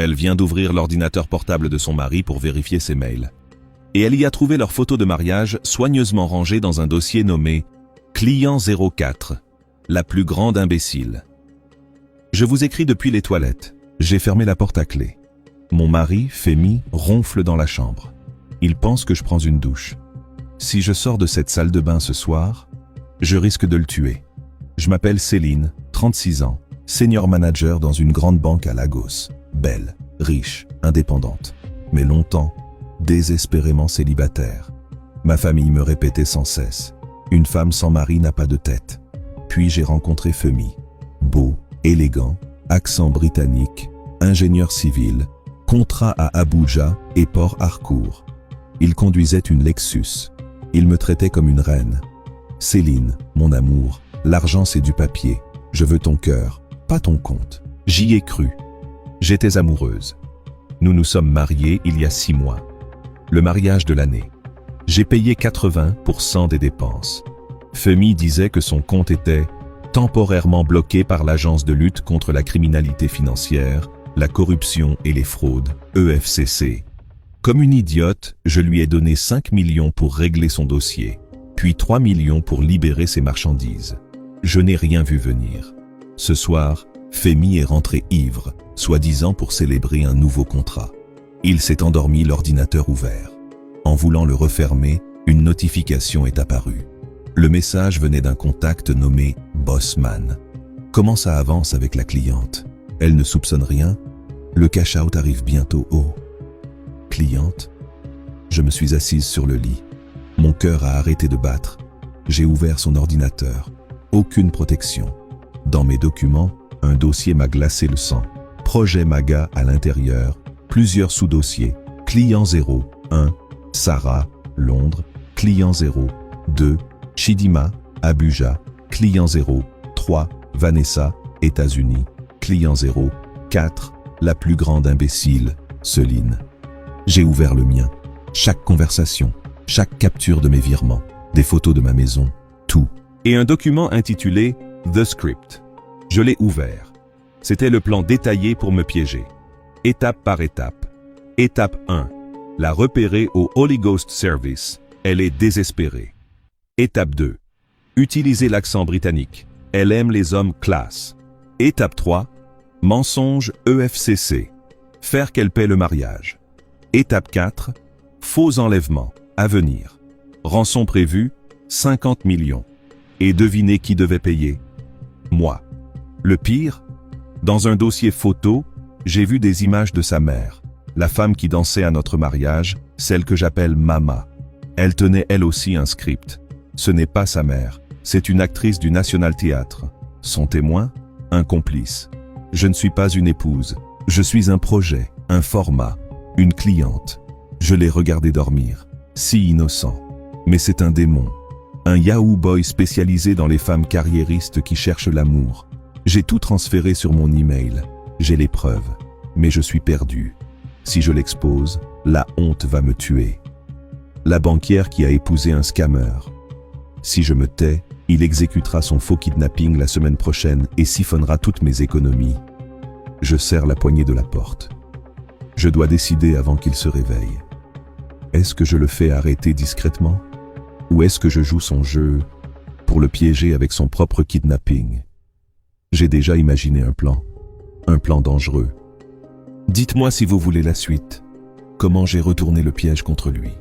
Elle vient d'ouvrir l'ordinateur portable de son mari pour vérifier ses mails. Et elle y a trouvé leur photo de mariage soigneusement rangée dans un dossier nommé « Client 04 », la plus grande imbécile. Je vous écris depuis les toilettes. J'ai fermé la porte à clé. Mon mari, Femi, ronfle dans la chambre. Il pense que je prends une douche. Si je sors de cette salle de bain ce soir, je risque de le tuer. Je m'appelle Céline, 36 ans, senior manager dans une grande banque à Lagos. Belle, riche, indépendante, mais longtemps, désespérément célibataire. Ma famille me répétait sans cesse, une femme sans mari n'a pas de tête. Puis j'ai rencontré Femi, beau, élégant, accent britannique, ingénieur civil, contrat à Abuja et Port Harcourt. Il conduisait une Lexus. Il me traitait comme une reine. Céline, mon amour, l'argent c'est du papier. Je veux ton cœur, pas ton compte. J'y ai cru. J'étais amoureuse. Nous nous sommes mariés il y a 6 mois. Le mariage de l'année. J'ai payé 80% des dépenses. Femi disait que son compte était temporairement bloqué par l'Agence de lutte contre la criminalité financière, la corruption et les fraudes, EFCC. Comme une idiote, je lui ai donné 5 millions pour régler son dossier, puis 3 millions pour libérer ses marchandises. Je n'ai rien vu venir. Ce soir, Femi est rentré ivre, soi-disant pour célébrer un nouveau contrat. Il s'est endormi l'ordinateur ouvert. En voulant le refermer, une notification est apparue. Le message venait d'un contact nommé Bossman. Comment ça avance avec la cliente? Elle ne soupçonne rien? Le cash-out arrive bientôt. Oh. Cliente? Je me suis assise sur le lit. Mon cœur a arrêté de battre. J'ai ouvert son ordinateur. Aucune protection. Dans mes documents, un dossier m'a glacé le sang. Projet MAGA à l'intérieur, plusieurs sous-dossiers. Client 0, 1, Sarah, Londres. Client 0, 2, Chidima, Abuja. Client 0, 3, Vanessa, États-Unis. Client 0, 4, la plus grande imbécile, Céline. J'ai ouvert le mien. Chaque conversation, chaque capture de mes virements, des photos de ma maison, tout. Et un document intitulé « The Script ». Je l'ai ouvert. C'était le plan détaillé pour me piéger. Étape par étape. Étape 1. La repérer au Holy Ghost Service. Elle est désespérée. Étape 2. Utiliser l'accent britannique. Elle aime les hommes classe. Étape 3. Mensonge EFCC. Faire qu'elle paie le mariage. Étape 4. Faux enlèvement. À venir. Rançon prévue, 50 millions. Et devinez qui devait payer? Moi. Le pire, dans un dossier photo, j'ai vu des images de sa mère, la femme qui dansait à notre mariage, celle que j'appelle Mama. Elle tenait elle aussi un script. Ce n'est pas sa mère, c'est une actrice du National Theatre. Son témoin? Un complice. Je ne suis pas une épouse, je suis un projet, un format, une cliente. Je l'ai regardé dormir, si innocent. Mais c'est un démon, un Yahoo boy spécialisé dans les femmes carriéristes qui cherchent l'amour. J'ai tout transféré sur mon email, j'ai les preuves, mais je suis perdu. Si je l'expose, la honte va me tuer. La banquière qui a épousé un scammer. Si je me tais, il exécutera son faux kidnapping la semaine prochaine et siphonnera toutes mes économies. Je serre la poignée de la porte. Je dois décider avant qu'il se réveille. Est-ce que je le fais arrêter discrètement? Ou est-ce que je joue son jeu pour le piéger avec son propre kidnapping? J'ai déjà imaginé un plan dangereux. Dites-moi si vous voulez la suite, comment j'ai retourné le piège contre lui.